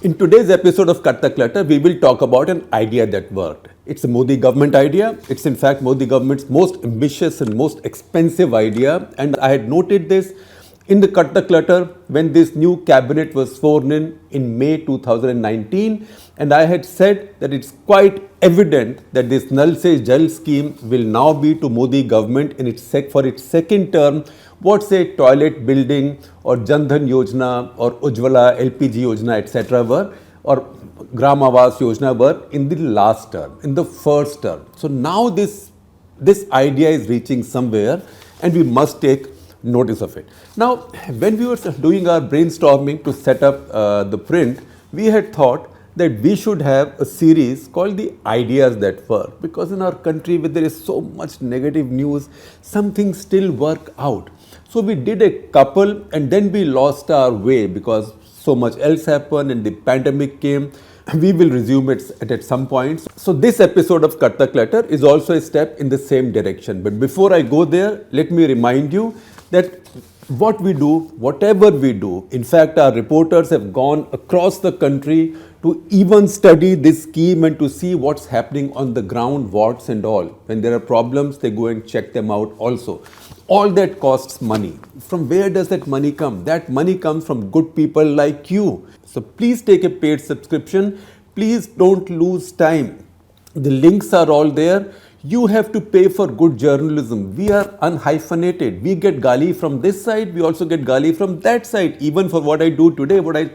In today's episode of Cut the Clutter, we will talk about an idea that worked. It's a Modi government idea. It's in fact Modi government's most ambitious and most expensive idea. And I had noted this in the Cut the Clutter when this new cabinet was sworn in May 2019. And I had said that it's quite evident that this Nal Se Jal scheme will now be to Modi government in for its second term what say toilet building or Jan Dhan Yojana or Ujjwala LPG Yojana etc. were, or Gram Awas Yojana were in the last term, in the first term. So now this idea is reaching somewhere and we must take notice of it. Now, when we were doing our brainstorming to set up the print, we had thought that we should have a series called the Ideas That Work, because in our country where there is so much negative news, some things still work out. So we did a couple and then we lost our way because so much else happened and the pandemic came. We will resume it at some point. So this episode of Cut the Clutter is also a step in the same direction. But before I go there, let me remind you that what we do, whatever we do, in fact our reporters have gone across the country to even study this scheme and to see what's happening on the ground, warts and all. When there are problems, they go and check them out also. All that costs money. From where does that money come? That money comes from good people like you. So please take a paid subscription. Please don't lose time. The links are all there. You have to pay for good journalism. We are unhyphenated. We get gali from this side. We also get gali from that side. Even for what I do today, what I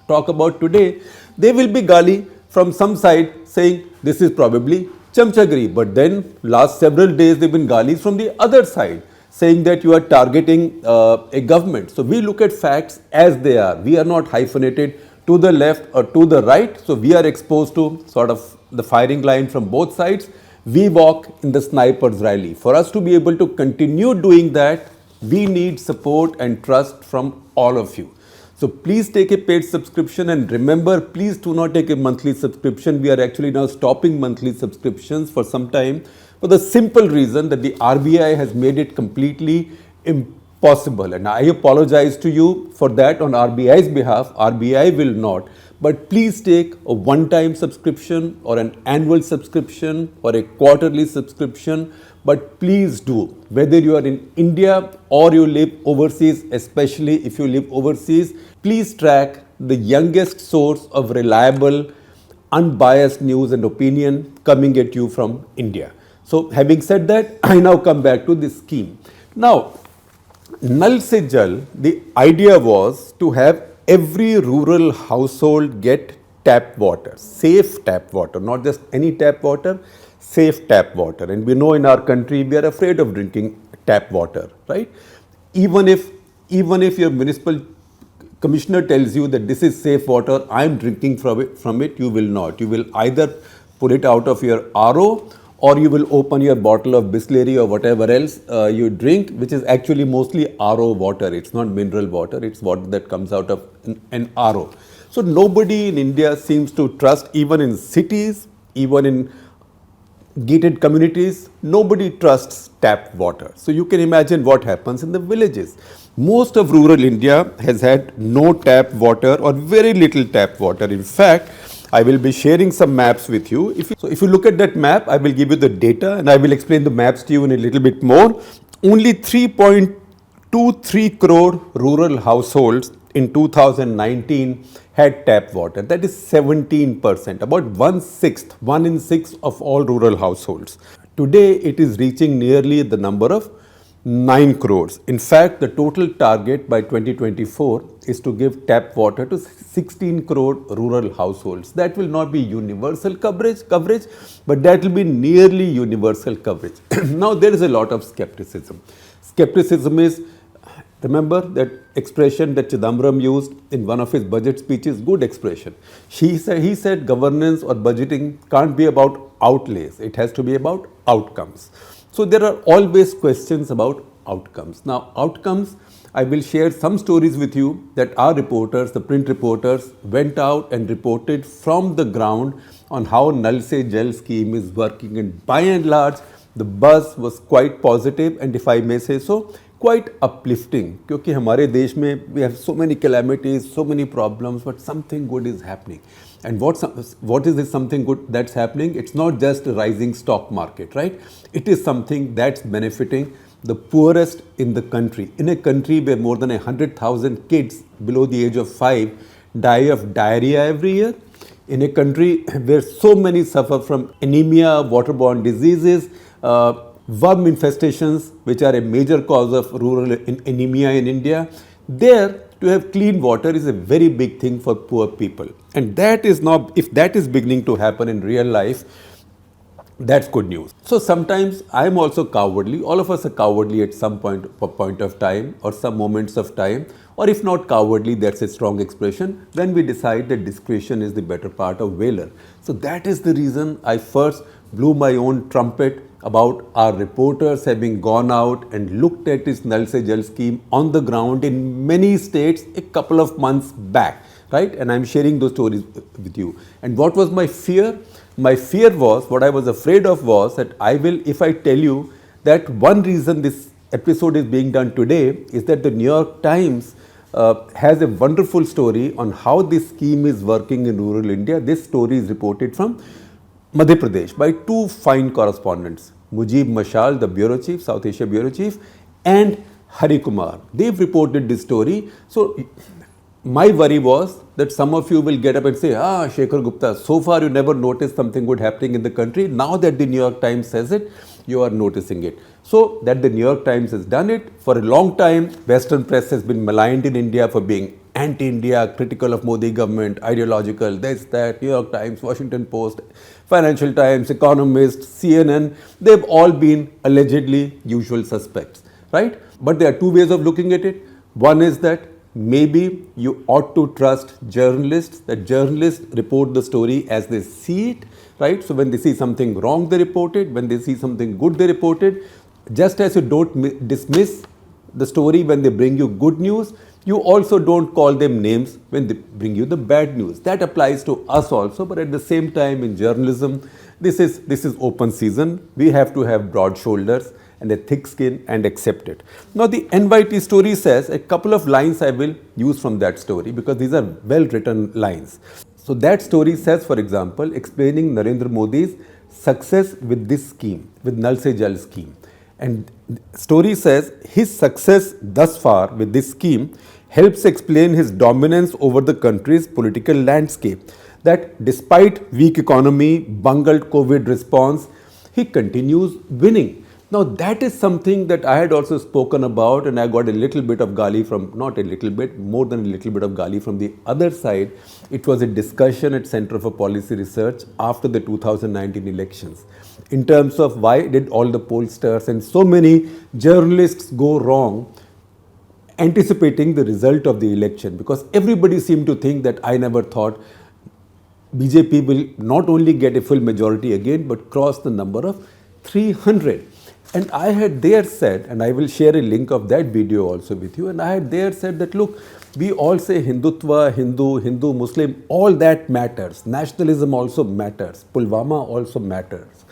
talk about today, there will be gali from some side saying this is probably chamchagri. But then last several days there have been galis from the other side saying that you are targeting a government. So we look at facts as they are. We are not hyphenated to the left or to the right. So we are exposed to sort of the firing line from both sides. We walk in the sniper's rally. For us to be able to continue doing that, we need support and trust from all of you. So please take a paid subscription, and remember, please do not take a monthly subscription. We are actually now stopping monthly subscriptions for some time for the simple reason that the RBI has made it completely impossible. And I apologize to you for that on RBI's behalf. RBI will not. But please take a one-time subscription or an annual subscription or a quarterly subscription. But please do, whether you are in India or you live overseas, especially if you live overseas, please track the youngest source of reliable, unbiased news and opinion coming at you from India. So having said that, I now come back to this scheme. Now, Nal Se Jal, the idea was to have every rural household get tap water, safe tap water, not just any tap water, safe tap water. And we know in our country we are afraid of drinking tap water, right? Even if your municipal commissioner tells you that this is safe water, I am drinking from it, you will not. You will either pull it out of your RO or you will open your bottle of Bisleri or whatever else you drink, which is actually mostly RO water. It's not mineral water, it's water that comes out of an RO. So nobody in India seems to trust, even in cities, even in gated communities, nobody trusts tap water. So you can imagine what happens in the villages. Most of rural India has had no tap water or very little tap water. In fact, I will be sharing some maps with you. If you look at that map, I will give you the data and I will explain the maps to you in a little bit more. Only 3.23 crore rural households in 2019 had tap water. That is 17%, about 1 in 6 of all rural households. Today, it is reaching nearly the number of 9 crores. In fact, the total target by 2024 is to give tap water to 16 crore rural households. That will not be universal coverage, but that will be nearly universal coverage. Now, there is a lot of skepticism. Skepticism is, remember that expression that Chidambaram used in one of his budget speeches, good expression. He said governance or budgeting can't be about outlays. It has to be about outcomes. So there are always questions about outcomes. Now, outcomes, I will share some stories with you that our reporters, the print reporters, went out and reported from the ground on how Nal Se Jal scheme is working. And by and large, the buzz was quite positive and, if I may say so, quite uplifting क्योंकि हमारे देश में we have so many calamities, so many problems, but something good is happening. And what is this something good that's happening? It's not just a rising stock market, right? It is something that's benefiting the poorest in the country. In a country where more than 100,000 kids below the age of 5 die of diarrhea every year, in a country where so many suffer from anemia, waterborne diseases, worm infestations, which are a major cause of rural anemia in India, there to have clean water is a very big thing for poor people. And that is not, if that is beginning to happen in real life, that's good news. So sometimes I am also cowardly. All of us are cowardly at some point of time or some moments of time. Or if not cowardly, that's a strong expression, when we decide that discretion is the better part of valor. So that is the reason I first blew my own trumpet about our reporters having gone out and looked at this Nal Se Jal scheme on the ground in many states a couple of months back, right? And I'm sharing those stories with you. And what was my fear? My fear was, what I was afraid of was that if I tell you that one reason this episode is being done today is that the New York Times has a wonderful story on how this scheme is working in rural India. This story is reported from Madhya Pradesh by two fine correspondents, Mujib Mashal, the Bureau Chief, South Asia Bureau Chief, and Hari Kumar. They've reported this story. So my worry was that some of you will get up and say, Shekhar Gupta, so far you never noticed something good happening in the country. Now that the New York Times says it, you are noticing it. So that the New York Times has done it. For a long time, Western press has been maligned in India for being anti-India, critical of Modi government, ideological, this, that, New York Times, Washington Post, Financial Times, Economist, CNN, they've all been allegedly usual suspects, right? But there are two ways of looking at it. One is that maybe you ought to trust journalists, that journalists report the story as they see it, right? So when they see something wrong, they report it. When they see something good, they report it. Just as you don't dismiss the story when they bring you good news, you also don't call them names when they bring you the bad news. That applies to us also, but at the same time in journalism, this is open season. We have to have broad shoulders and a thick skin and accept it. Now the NYT story says, a couple of lines I will use from that story because these are well written lines. So that story says, for example, explaining Narendra Modi's success with this scheme, with Nal Se Jal scheme. And story says his success thus far with this scheme helps explain his dominance over the country's political landscape. That despite weak economy, bungled COVID response, he continues winning. Now that is something that I had also spoken about, and I got a little bit of gali from, not a little bit, more than a little bit of gali from the other side. It was a discussion at Center for Policy Research after the 2019 elections in terms of why did all the pollsters and so many journalists go wrong anticipating the result of the election, because everybody seemed to think that I never thought BJP will not only get a full majority again but cross the number of 300. And I had there said, and I will share a link of that video also with you, and I had there said that look, we all say Hindutva, Hindu, Muslim, all that matters. Nationalism also matters. Pulwama also matters.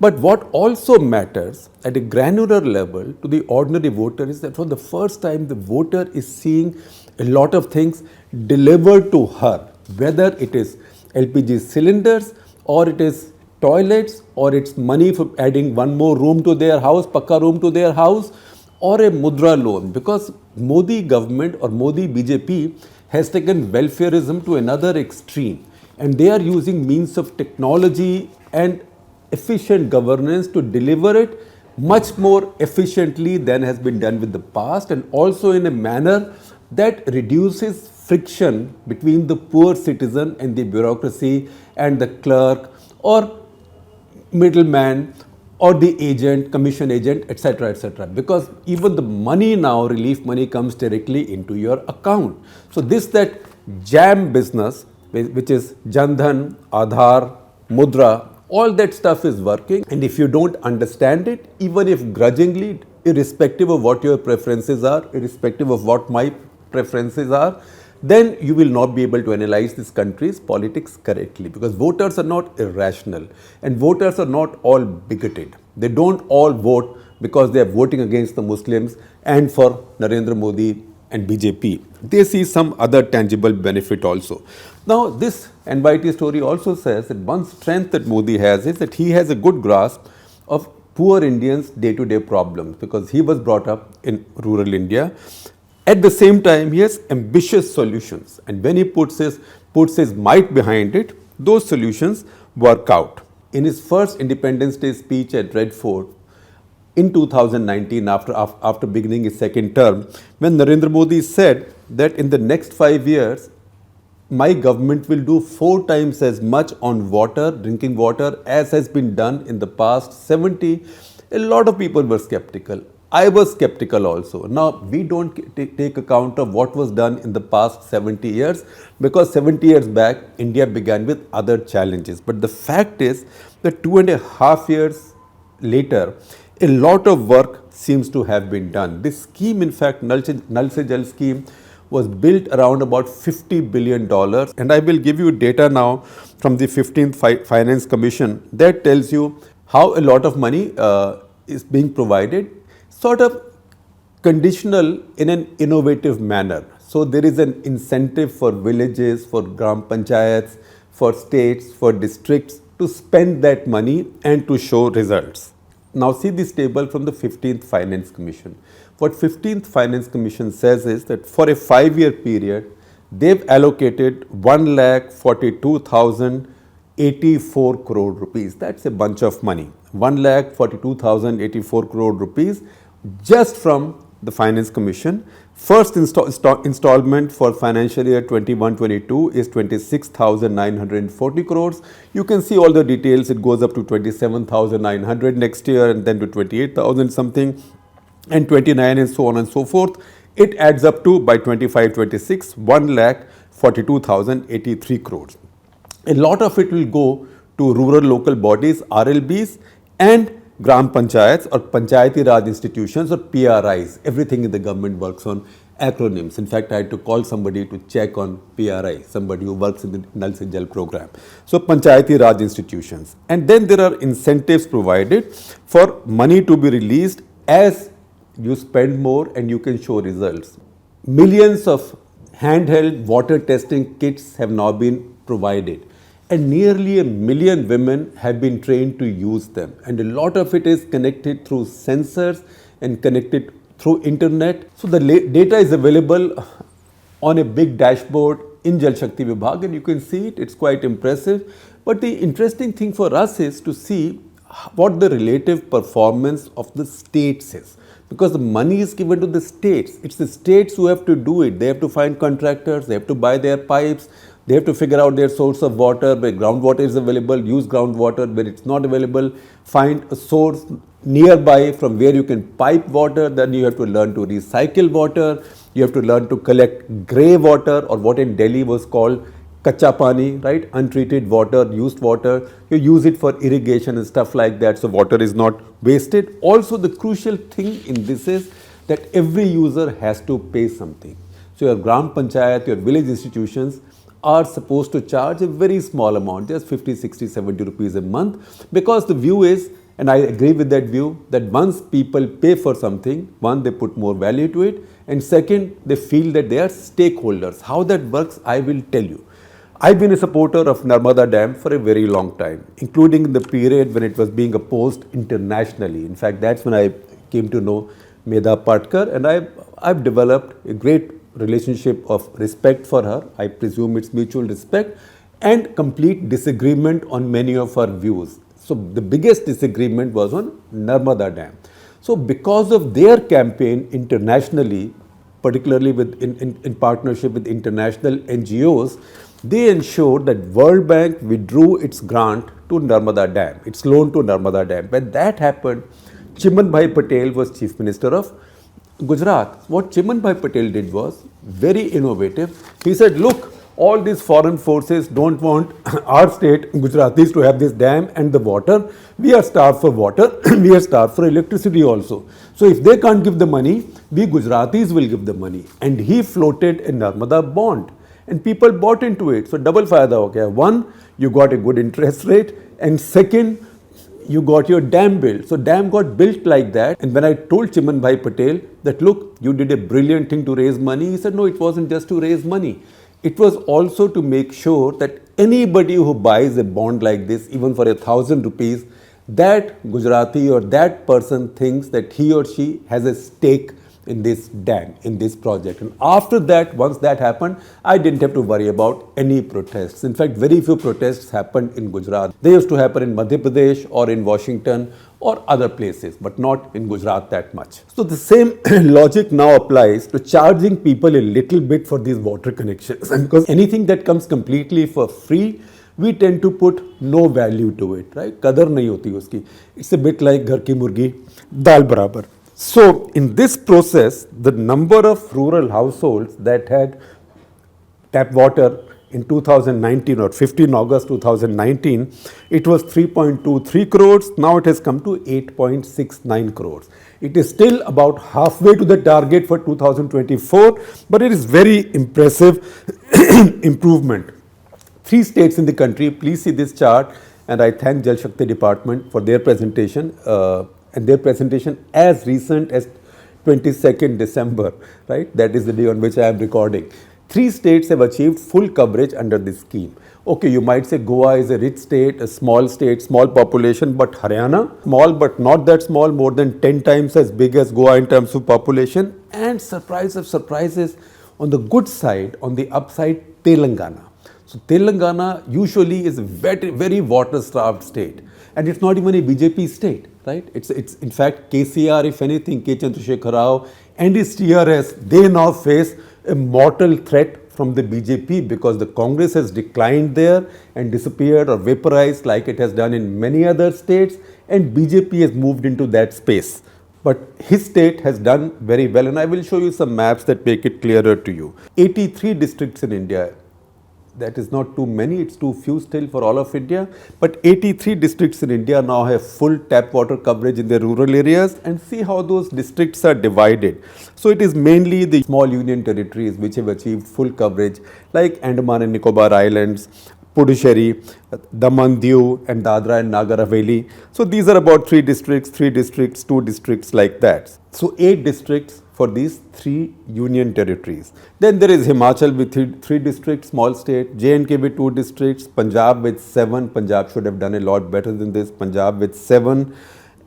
But what also matters at a granular level to the ordinary voter is that for the first time the voter is seeing a lot of things delivered to her, whether it is LPG cylinders or it is toilets or it's money for adding one more room to their house, pakka room to their house, or a mudra loan, because Modi government or Modi BJP has taken welfareism to another extreme, and they are using means of technology and efficient governance to deliver it much more efficiently than has been done with the past, and also in a manner that reduces friction between the poor citizen and the bureaucracy and the clerk or middleman or the agent, commission agent, etc., because even the money now, relief money, comes directly into your account. So that jam business, which is Jandhan, Aadhaar, Mudra, all that stuff is working, and if you don't understand it, even if grudgingly, irrespective of what your preferences are, irrespective of what my preferences are, then you will not be able to analyze this country's politics correctly, because voters are not irrational and voters are not all bigoted. They don't all vote because they are voting against the Muslims and for Narendra Modi and BJP. They see some other tangible benefit also. Now, this NYT story also says that one strength that Modi has is that he has a good grasp of poor Indians' day-to-day problems because he was brought up in rural India. At the same time, he has ambitious solutions, and when he puts his might behind it, those solutions work out. In his first Independence Day speech at Red Fort in 2019, after beginning his second term, when Narendra Modi said that in the next 5 years, my government will do 4 times as much on water, drinking water, as has been done in the past 70, a lot of people were skeptical. I was skeptical also. Now, we don't take account of what was done in the past 70 years because 70 years back, India began with other challenges. But the fact is that 2.5 years later, a lot of work seems to have been done. This scheme, in fact, Nal Se Jal scheme, was built around about $50 billion. And I will give you data now from the 15th Finance Commission that tells you how a lot of money is being provided, sort of conditional in an innovative manner. So there is an incentive for villages, for gram panchayats, for states, for districts to spend that money and to show results. Now see this table from the 15th Finance Commission. What 15th Finance Commission says is that for a 5-year period, they've allocated 1,42,084 crore rupees. That's a bunch of money. 1,42,084 crore rupees just from the Finance Commission. First installment for financial year 21-22 is 26,940 crores. You can see all the details. It goes up to 27,900 next year and then to 28,000 something and 29 and so on and so forth. It adds up to, by 25-26, 1,42,083 crores. A lot of it will go to rural local bodies, RLBs, and Gram Panchayats or Panchayati Raj institutions or PRIs. Everything in the government works on acronyms. In fact, I had to call somebody to check on PRI, somebody who works in the Nal Se Jal program. So Panchayati Raj institutions. And then there are incentives provided for money to be released as you spend more and you can show results. Millions of handheld water testing kits have now been provided. And nearly 1 million women have been trained to use them. And a lot of it is connected through sensors and connected through internet. So the data is available on a big dashboard in Jal Shakti Vibhag and you can see it. It's quite impressive. But the interesting thing for us is to see what the relative performance of the states is. Because the money is given to the states. It's the states who have to do it. They have to find contractors, they have to buy their pipes, they have to figure out their source of water, where groundwater is available, use groundwater, where it's not available, find a source nearby from where you can pipe water, then you have to learn to recycle water, you have to learn to collect grey water or what in Delhi was called kacha pani, right, untreated water, used water, you use it for irrigation and stuff like that, so water is not wasted. Also the crucial thing in this is that every user has to pay something. So your Gram Panchayat, your village institutions are supposed to charge a very small amount, just 50, 60, 70 rupees a month, because the view is, and I agree with that view, that once people pay for something, one, they put more value to it, and second, they feel that they are stakeholders. How that works, I will tell you. I've been a supporter of Narmada Dam for a very long time, including in the period when it was being opposed internationally. In fact, that's when I came to know Medha Patkar, and I've developed a great relationship of respect for her. I presume it's mutual respect and complete disagreement on many of our views. So the biggest disagreement was on Narmada Dam. So because of their campaign internationally, particularly in partnership with international NGOs, they ensured that World Bank withdrew its grant to Narmada Dam, its loan to Narmada Dam. When that happened, Chiman Bhai Patel was Chief Minister of Gujarat. What Chiman Bhai Patel did was very innovative. He said, look, all these foreign forces don't want our state, Gujaratis, to have this dam and the water. We are starved for water, we are starved for electricity also. So if they can't give the money, we Gujaratis will give the money. And he floated a Narmada bond. And people bought into it. So double fayda ho gaya. One, you got a good interest rate. And second, you got your dam built. So dam got built like that. And when I told Chiman Bhai Patel that, look, you did a brilliant thing to raise money, he said, no, it wasn't just to raise money. It was also to make sure that anybody who buys a bond like this, even for 1,000 rupees, that Gujarati or that person thinks that he or she has a stake in this dam, in this project. And after that, once that happened, I didn't have to worry about any protests. In fact, very few protests happened in Gujarat. They used to happen in Madhya Pradesh or in Washington or other places, but not in Gujarat that much. So the same logic now applies to charging people a little bit for these water connections. And because anything that comes completely for free, we tend to put no value to it, right? Qadar nahi hoti uski. It's a bit like ghar ki murgi, dal barabar. So in this process, the number of rural households that had tap water in 2019 or 15 August 2019, it was 3.23 crores. Now it has come to 8.69 crores. It is still about halfway to the target for 2024, but it is very impressive improvement. 3 states in the country, please see this chart, and I thank Jal Shakti Department for their presentation. And their presentation as recent as 22nd December, right? That is the day on which I am recording. 3 states have achieved full coverage under this scheme. Okay, you might say Goa is a rich state, small population, but Haryana, small but not that small, more than 10 times as big as Goa in terms of population. And surprise of surprises, on the good side, on the upside, Telangana. So Telangana usually is a very, very water-starved state. And it's not even a BJP state, right? It's in fact KCR, if anything, K. Chandrasekhar Rao and his TRS, they now face a mortal threat from the BJP because the Congress has declined there and disappeared or vaporized like it has done in many other states, and BJP has moved into that space. But his state has done very well, and I will show you some maps that make it clearer to you. 83 districts in India. That is not too many, it's too few still for all of India. But 83 districts in India now have full tap water coverage in their rural areas, and see how those districts are divided. So it is mainly the small union territories which have achieved full coverage, like Andaman and Nicobar Islands, Puducherry, Daman, Diu and Dadra and Nagar Haveli. So these are about 3 districts, 2 districts like that. So 8 districts for these 3 union territories. Then there is Himachal with 3 districts, small state, J&K with 2 districts, Punjab with 7, Punjab should have done a lot better than this, Punjab with 7,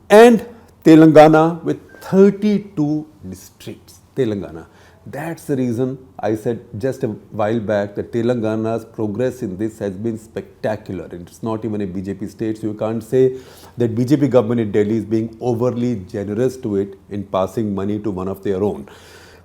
and Telangana with 32 districts, Telangana. That's the reason I said just a while back that Telangana's progress in this has been spectacular. It's not even a BJP state, so you can't say that BJP government in Delhi is being overly generous to it in passing money to one of their own.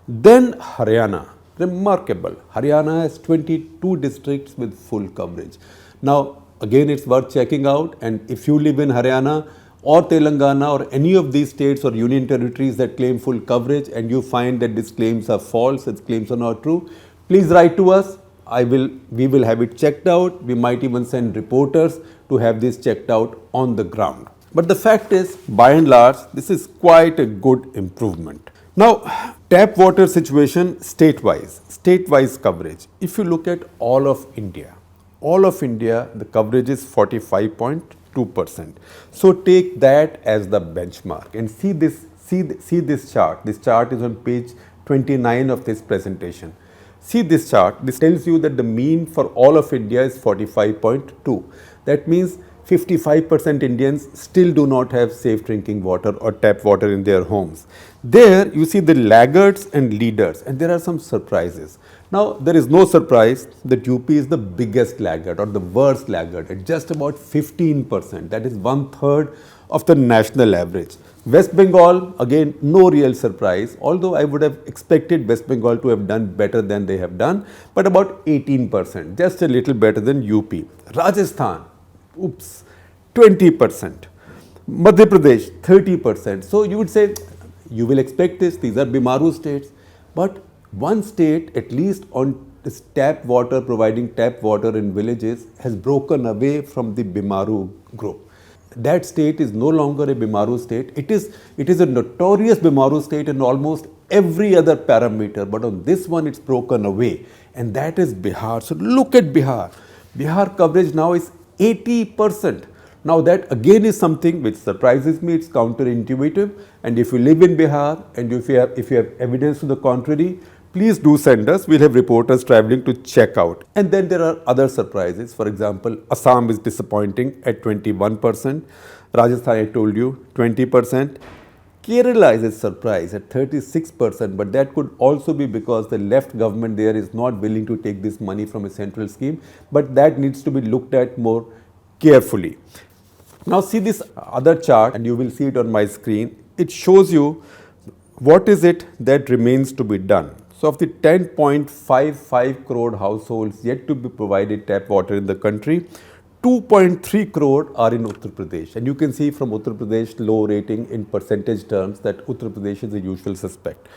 Then Haryana, remarkable. Haryana has 22 districts with full coverage. Now, again, it's worth checking out, and if you live in Haryana or Telangana or any of these states or union territories that claim full coverage and you find that these claims are false, these claims are not true, please write to us. We will have it checked out. We might even send reporters to have this checked out on the ground. But the fact is, by and large, this is quite a good improvement. Now, tap water situation statewise coverage. If you look at all of India, the coverage is 45.2%. So take that as the benchmark and see this chart. This chart is on page 29 of this presentation. See this chart. This tells you that the mean for all of India is 45.2. That means 55% Indians still do not have safe drinking water or tap water in their homes. There you see the laggards and leaders, and there are some surprises. Now, there is no surprise that UP is the biggest laggard or the worst laggard at just about 15%. That is 1/3 of the national average. West Bengal, again, no real surprise, although I would have expected West Bengal to have done better than they have done, but about 18%, just a little better than UP. Rajasthan, 20%. Madhya Pradesh, 30%. So you would say, you will expect this, these are Bimaru states, but one state, at least on this tap water, providing tap water in villages, has broken away from the Bimaru group. That state is no longer a Bimaru state. It is a notorious Bimaru state in almost every other parameter, but on this one it's broken away, and that is Bihar. So look at Bihar. Bihar coverage now is 80%. Now that again is something which surprises me, it's counterintuitive, and if you live in Bihar and if you have evidence to the contrary, please do send us. We'll have reporters traveling to check out. And then there are other surprises. For example, Assam is disappointing at 21%. Rajasthan, I told you, 20%. Kerala is a surprise at 36%, but that could also be because the left government there is not willing to take this money from a central scheme, but that needs to be looked at more carefully. Now see this other chart, and you will see it on my screen. It shows you what is it that remains to be done. So of the 10.55 crore households yet to be provided tap water in the country, 2.3 crore are in Uttar Pradesh. And you can see from Uttar Pradesh low rating in percentage terms that Uttar Pradesh is the usual suspect.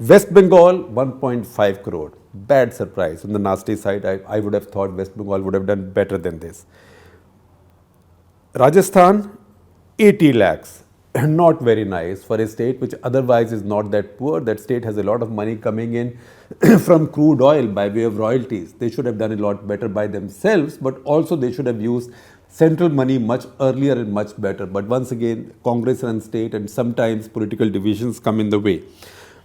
West Bengal, 1.5 crore. Bad surprise. On the nasty side, I would have thought West Bengal would have done better than this. Rajasthan, 80 lakhs. Not very nice for a state which otherwise is not that poor. That state has a lot of money coming in from crude oil by way of royalties. They should have done a lot better by themselves, but also they should have used central money much earlier and much better. But once again, Congress runs state and sometimes political divisions come in the way.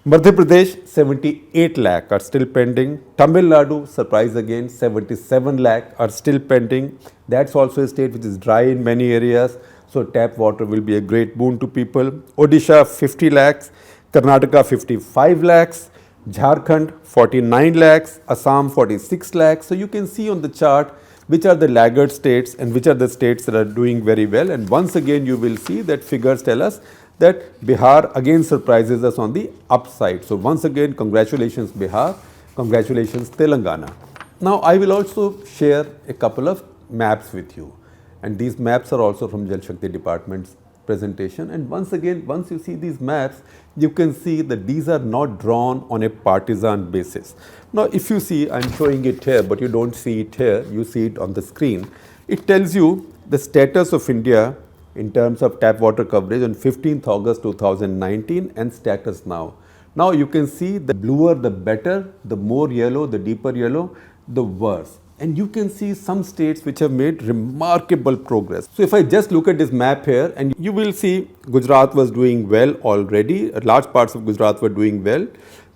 Madhya Pradesh, 78 lakh are still pending. Tamil Nadu, surprise again, 77 lakh are still pending. That's also a state which is dry in many areas. So tap water will be a great boon to people. Odisha, 50 lakhs. Karnataka, 55 lakhs. Jharkhand, 49 lakhs. Assam, 46 lakhs. So you can see on the chart which are the laggard states and which are the states that are doing very well. And once again, you will see that figures tell us that Bihar again surprises us on the upside. So once again, congratulations Bihar, congratulations Telangana. Now I will also share a couple of maps with you. And these maps are also from Jal Shakti Department's presentation. And once again, once you see these maps, you can see that these are not drawn on a partisan basis. Now, if you see, I'm showing it here, but you don't see it here, you see it on the screen. It tells you the status of India in terms of tap water coverage on 15th August 2019 and status now. Now, you can see the bluer the better, the more yellow, the deeper yellow, the worse. And you can see some states which have made remarkable progress. So if I just look at this map here, and you will see Gujarat was doing well already, large parts of Gujarat were doing well,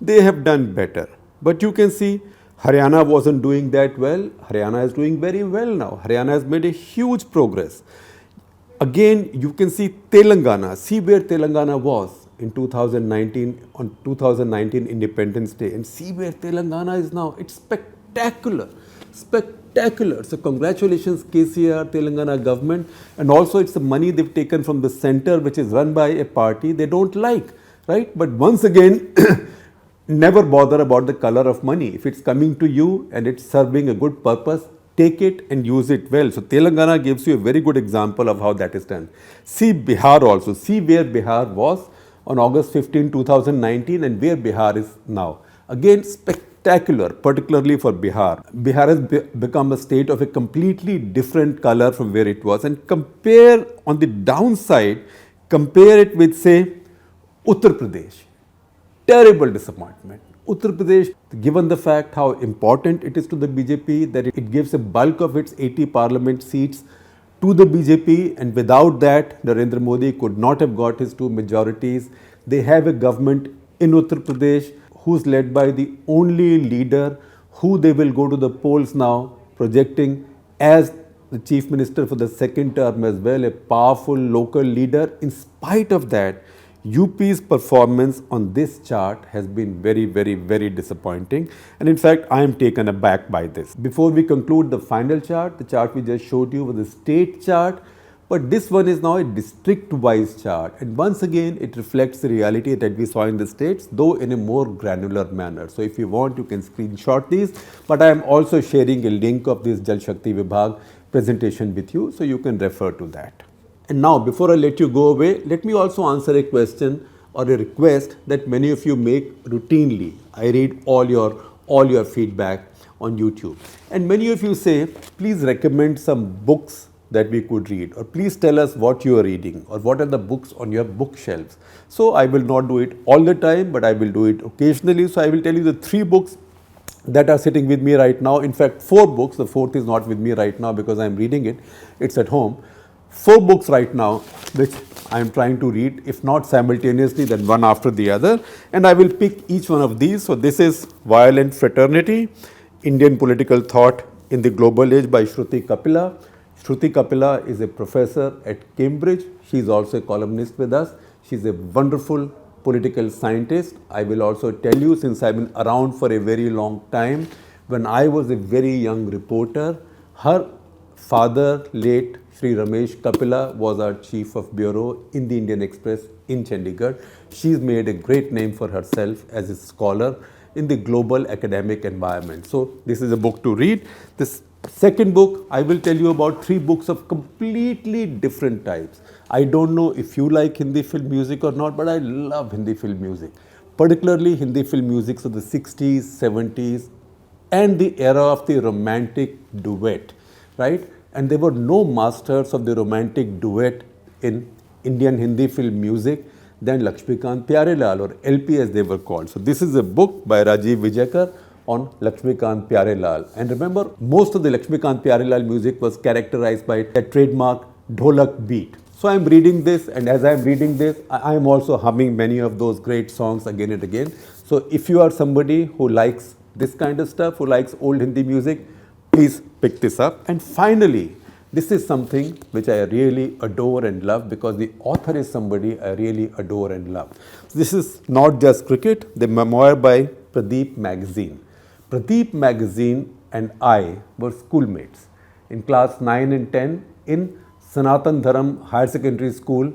they have done better. But you can see Haryana wasn't doing that well, Haryana is doing very well now. Haryana has made a huge progress. Again, you can see Telangana, see where Telangana was in 2019, on 2019 Independence Day, and see where Telangana is now. It's spectacular. Spectacular. So congratulations KCR, Telangana government, and also it's the money they've taken from the center which is run by a party they don't like, right? But once again, never bother about the color of money. If it's coming to you and it's serving a good purpose, take it and use it well. So Telangana gives you a very good example of how that is done. See Bihar also. See where Bihar was on August 15, 2019 and where Bihar is now. Again, spectacular, particularly for Bihar. Bihar has become a state of a completely different color from where it was. And compare on the downside, compare it with say Uttar Pradesh. Terrible disappointment. Uttar Pradesh, given the fact how important it is to the BJP, that it gives a bulk of its 80 parliament seats to the BJP, and without that, Narendra Modi could not have got his two majorities. They have a government in Uttar Pradesh who's led by the only leader who they will go to the polls now, projecting as the chief minister for the second term as well, a powerful local leader. In spite of that, UP's performance on this chart has been very, very, very disappointing. And in fact, I am taken aback by this. Before we conclude the final chart, the chart we just showed you was a state chart, but this one is now a district-wise chart. And once again, it reflects the reality that we saw in the states, though in a more granular manner. So if you want, you can screenshot these, but I am also sharing a link of this Jal Shakti Vibhag presentation with you, so you can refer to that. And now, before I let you go away, let me also answer a question or a request that many of you make routinely. I read all your feedback on YouTube. And many of you say, please recommend some books that we could read, or please tell us what you are reading, or what are the books on your bookshelves. So I will not do it all the time, but I will do it occasionally. So I will tell you the 3 books that are sitting with me right now. In fact, 4 books. The 4th is not with me right now because I am reading it. It's at home. 4 books right now, which I am trying to read, if not simultaneously, then one after the other. And I will pick each one of these. So this is Violent Fraternity, Indian Political Thought in the Global Age by Shruti Kapila. Shruti Kapila is a professor at Cambridge. She is also a columnist with us. She is a wonderful political scientist. I will also tell you, since I've been around for a very long time, when I was a very young reporter, her father, late Sri Ramesh Kapila, was our chief of bureau in the Indian Express in Chandigarh. She's made a great name for herself as a scholar in the global academic environment. So this is a book to read. This second book, I will tell you about 3 books of completely different types. I don't know if you like Hindi film music or not, but I love Hindi film music, particularly Hindi film music of the 60s, 70s, and the era of the romantic duet, right? And there were no masters of the romantic duet in Indian Hindi film music than Lakshmikant Pyarelal, or LP as they were called. So this is a book by Rajiv Vijayakar on Lakshmikant Pyarelal. And remember, most of the Lakshmikant Pyarelal music was characterized by a trademark dholak beat. So I'm reading this, and as I'm reading this, I'm also humming many of those great songs again and again. So if you are somebody who likes this kind of stuff, who likes old Hindi music, please pick this up. And finally, this is something which I really adore and love, because the author is somebody I really adore and love. So this is not just cricket, the memoir by Pradeep Magazine. Pradeep Magazine and I were schoolmates in class 9 and 10 in Sanatan Dharam Higher Secondary School,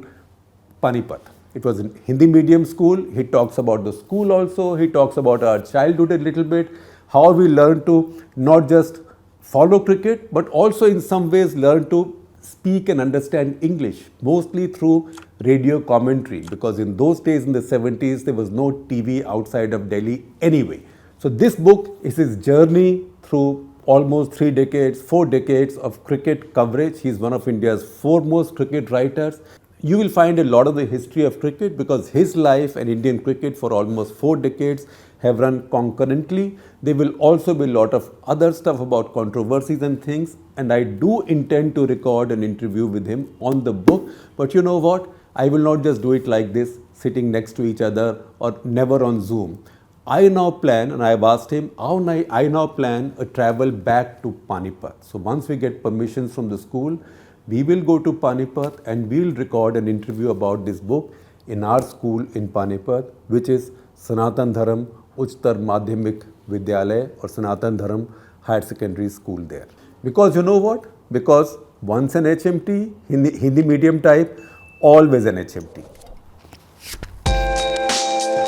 Panipat. It was a Hindi medium school. He talks about the school also. He talks about our childhood a little bit, how we learned to not just follow cricket, but also in some ways learn to speak and understand English, mostly through radio commentary, because in those days in the 70s, there was no TV outside of Delhi anyway. So this book is his journey through almost 4 decades of cricket coverage. He is one of India's foremost cricket writers. You will find a lot of the history of cricket, because his life and Indian cricket for almost 4 decades have run concurrently. There will also be a lot of other stuff about controversies and things, and I do intend to record an interview with him on the book. But you know what? I will not just do it like this, sitting next to each other or never on Zoom. I now plan, and I have asked him, I now plan a travel back to Panipat. So once we get permissions from the school, we will go to Panipat and we will record an interview about this book in our school in Panipat, which is Sanatan Dharam Uchtar Madhyamik Vidyalaya, or Sanatan Dharam Higher Secondary School there. Because you know what? Because once an HMT, Hindi medium type, always an HMT.